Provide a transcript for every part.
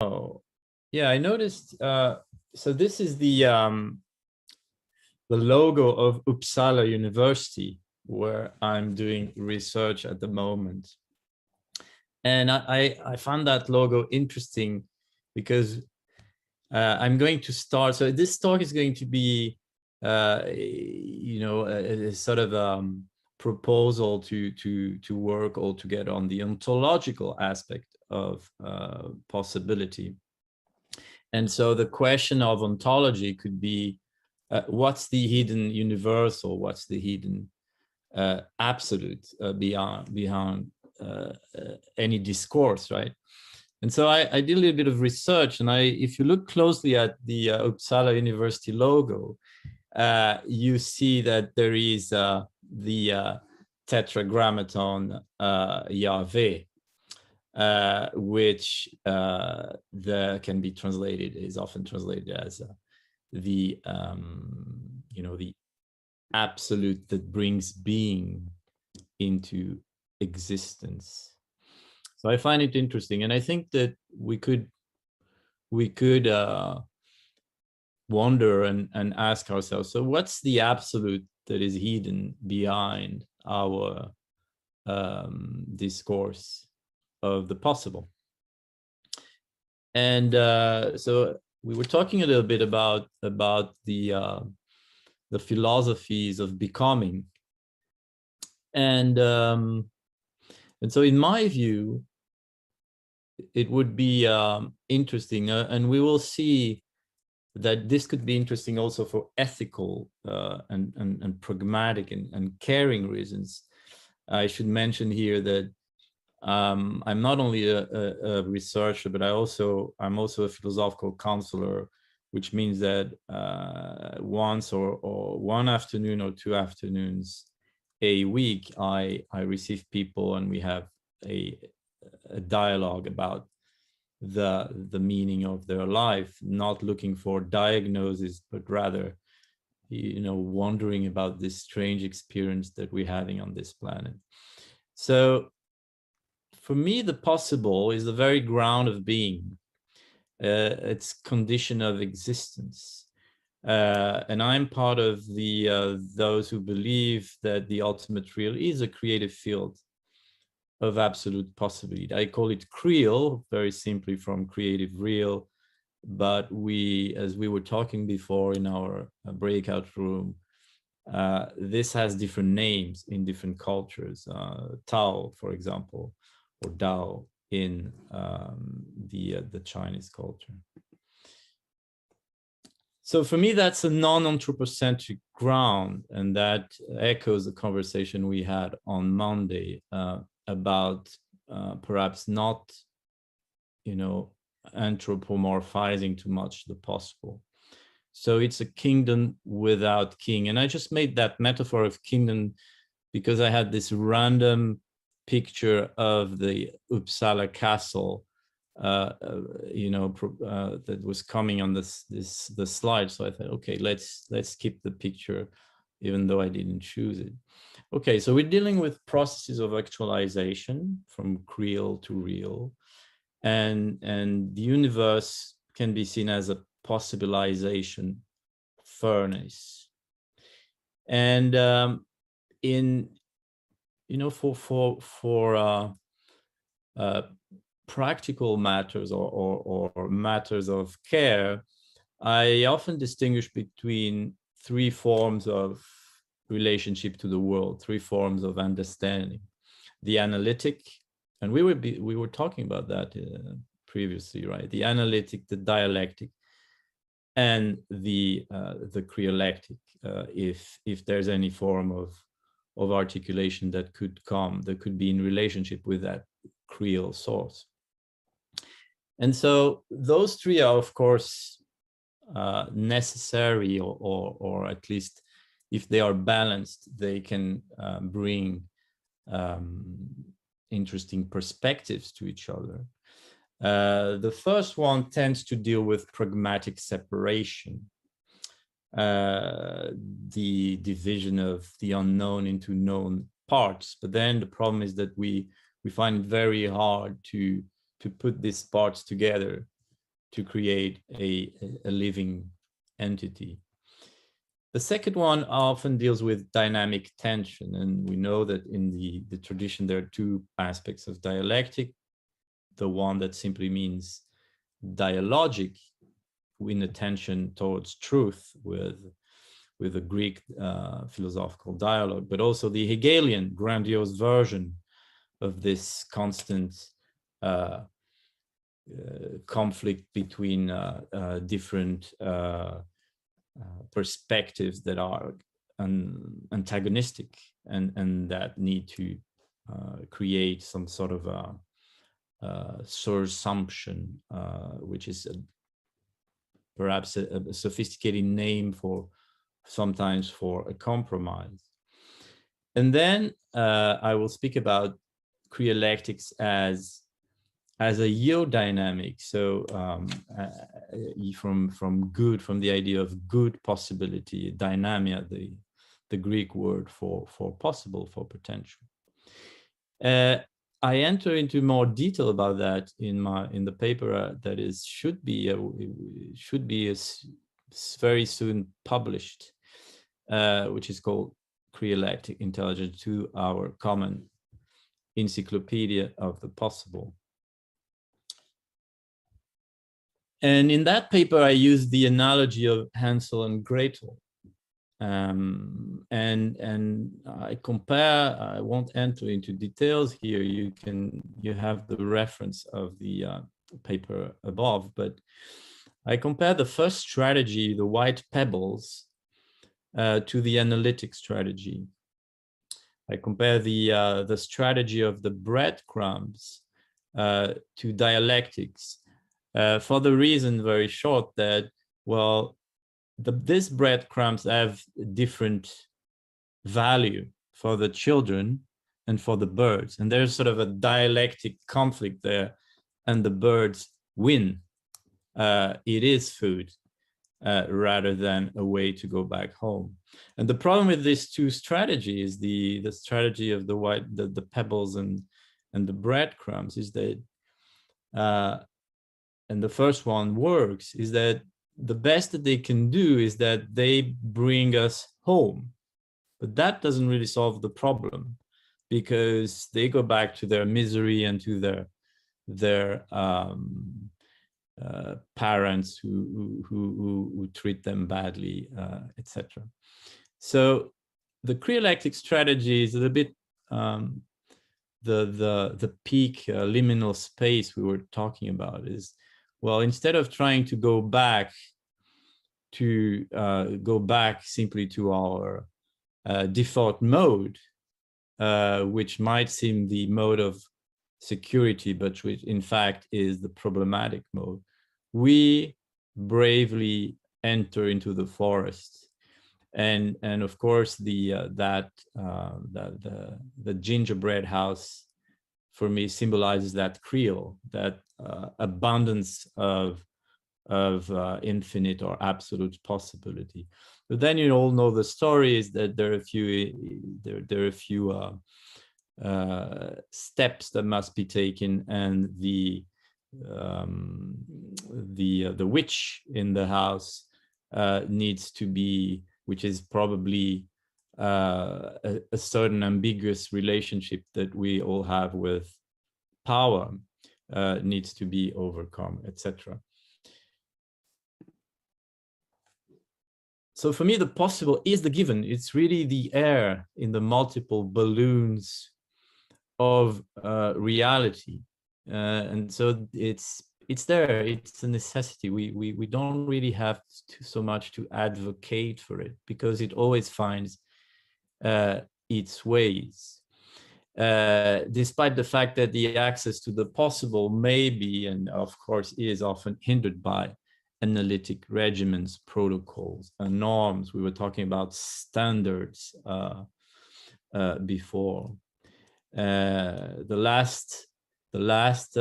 Oh, yeah, I noticed. So this is the logo of Uppsala University, where I'm doing research at the moment. And I found that logo interesting because I'm going to start. So this talk is going to be, you know, a sort of proposal to work all together on the ontological aspect of possibility. And so the question of ontology could be, what's the hidden universal? What's the hidden absolute behind any discourse, right? And so I did a little bit of research, and if you look closely at the Uppsala University logo, you see that there is the tetragrammaton Yahweh, which can be translated, is often translated as the you know, the absolute that brings being into existence. So I find it interesting, and I think that we could wonder and ask ourselves, so what's the absolute that is hidden behind our discourse of the possible? And so we were talking a little bit about the philosophies of becoming, and so in my view, it would be interesting, and we will see that this could be interesting also for ethical and pragmatic and caring reasons. I should mention here that I'm not only a researcher, but I'm also a philosophical counselor, which means that once or one afternoon or two afternoons a week, I receive people and we have a dialogue about the meaning of their life, not looking for diagnosis, but rather, you know, wondering about this strange experience that we're having on this planet. So for me, the possible is the very ground of being. It's condition of existence. And I'm part of those who believe that the ultimate real is a creative field of absolute possibility. I call it Creel, very simply from creative real, but as we were talking before in our breakout room, this has different names in different cultures. Tao, for example, or Dao in the Chinese culture. So for me, that's a non-anthropocentric ground, and that echoes the conversation we had on Monday about perhaps not, you know, anthropomorphizing too much the possible. So it's a kingdom without king. And I just made that metaphor of kingdom because I had this random picture of the Uppsala castle, you know, that was coming on the slide. So I thought, okay, let's keep the picture, even though I didn't choose it. Okay, so we're dealing with processes of actualization from Creel to real, and the universe can be seen as a possibilization furnace. And in, you know, for practical matters or matters of care, I often distinguish between three forms of relationship to the world, three forms of understanding: the analytic, and we were talking about that previously, right? The analytic, the dialectic, and the crealectic, if there's any form of articulation that could be in relationship with that creal source. And so those three are, of course, necessary, or at least if they are balanced, they can bring interesting perspectives to each other. The first one tends to deal with pragmatic separation, the division of the unknown into known parts. But then the problem is that we find it very hard to put these parts together to create a living entity. The second one often deals with dynamic tension, and we know that in the tradition there are two aspects of dialectic. The one that simply means dialogic, in a tension towards truth with the Greek philosophical dialogue, but also the Hegelian grandiose version of this constant conflict between different perspectives that are antagonistic and that need to create some sort of surassumption, which is perhaps a sophisticated name for sometimes for a compromise. And then I will speak about Crealectics as a yo-dynamic. So from good, from the idea of good possibility, dynamia, the Greek word for possible, for potential. I enter into more detail about that in the paper that should be very soon published, which is called Crealectic Intelligence to Our Common Encyclopedia of the Possible. And in that paper, I used the analogy of Hansel and Gretel. And I compare, I won't enter into details here. You have the reference of the paper above, but I compare the first strategy, the white pebbles, to the analytic strategy. I compare the strategy of the breadcrumbs to dialectics, for the reason, very short, that, well, these breadcrumbs have different value for the children and for the birds. And there's sort of a dialectic conflict there, and the birds win. It is food rather than a way to go back home. And the problem with these two strategies, the strategy of the pebbles and the breadcrumbs, is that, and the first one works, is that the best that they can do is that they bring us home. But that doesn't really solve the problem, because they go back to their misery and to their parents who treat them badly, etc. So the Crealectic strategy is a little bit the peak liminal space we were talking about. Is, well, instead of trying to go back simply to our default mode, which might seem the mode of security, but which in fact is the problematic mode, we bravely enter into the forest. And of course, the gingerbread house for me symbolizes that Creole, that abundance of infinite or absolute possibility. But then you all know the story is that there are a few steps that must be taken, and the witch in the house needs to be, which is probably a certain ambiguous relationship that we all have with power, needs to be overcome, etc. So for me, the possible is the given. It's really the air in the multiple balloons of reality, and so it's there. It's a necessity. We don't really have so much to advocate for it, because it always finds its ways, despite the fact that the access to the possible may be, and of course is, often hindered by analytic regimens, protocols, and norms. We were talking about standards before. The last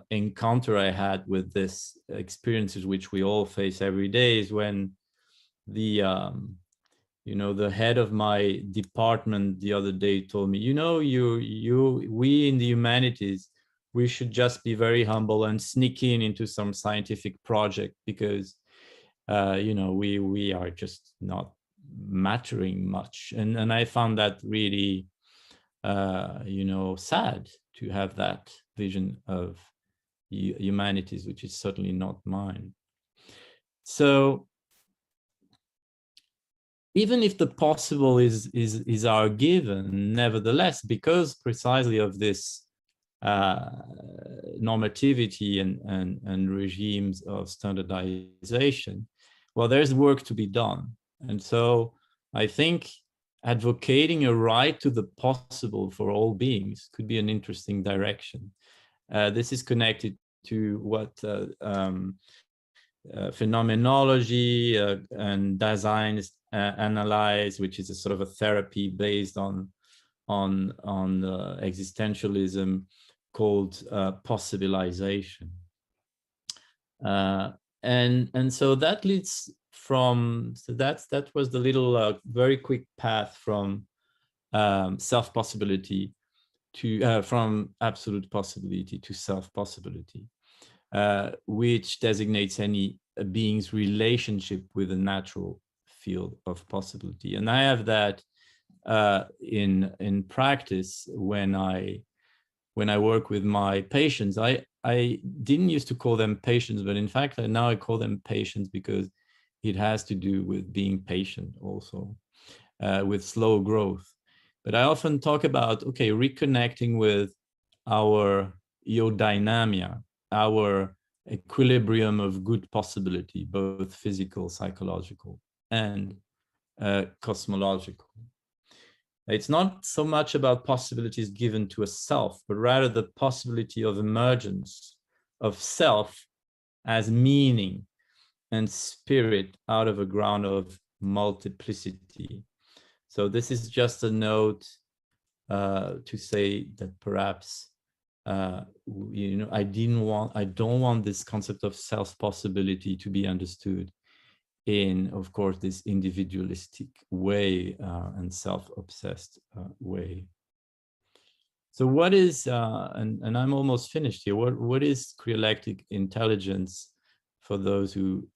encounter I had with this experiences, which we all face every day, is when the head of my department the other day told me, we in the humanities, we should just be very humble and sneak into some scientific project because you know, we are just not mattering much. And I found that really you know, sad to have that vision of humanities, which is certainly not mine. So even if the possible is our given, nevertheless, because precisely of this normativity and regimes of standardization, well, there's work to be done. And so I think advocating a right to the possible for all beings could be an interesting direction. This is connected to what phenomenology and Dasein's analyze, which is a sort of a therapy based on existentialism, called possibilization. And so that leads from, so that was the little very quick path from self-possibility to from absolute possibility to self-possibility, which designates any being's relationship with a natural field of possibility. And I have that in practice when I work with my patients. I didn't used to call them patients, but in fact now I call them patients because it has to do with being patient also, with slow growth. But I often talk about, okay, reconnecting with our eudaimia, our equilibrium of good possibility, both physical, psychological, and cosmological. It's not so much about possibilities given to a self, but rather the possibility of emergence of self as meaning and spirit out of a ground of multiplicity. So this is just a note to say that perhaps you know, I don't want this concept of self-possibility to be understood in, of course, this individualistic way and self-obsessed way. So what is, and I'm almost finished here, what is crealectic intelligence for those who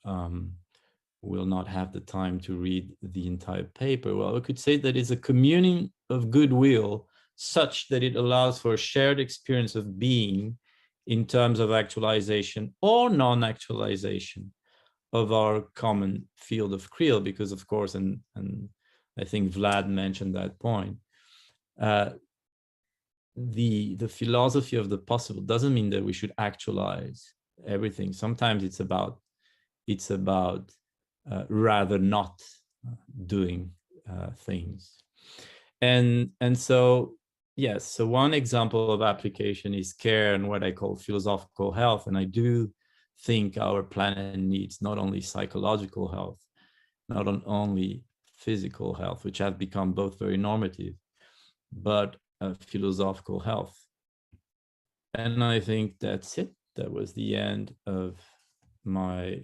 will not have the time to read the entire paper? Well, I could say that it's a communion of goodwill such that it allows for a shared experience of being in terms of actualization or non-actualization of our common field of Creel, because of course, and I think Vlad mentioned that point, the philosophy of the possible doesn't mean that we should actualize everything. Sometimes it's about rather not doing things. And so, yes, so one example of application is care and what I call philosophical health. And I do think our planet needs not only psychological health, not only physical health, which have become both very normative, but philosophical health. And I think that's it. That was the end of my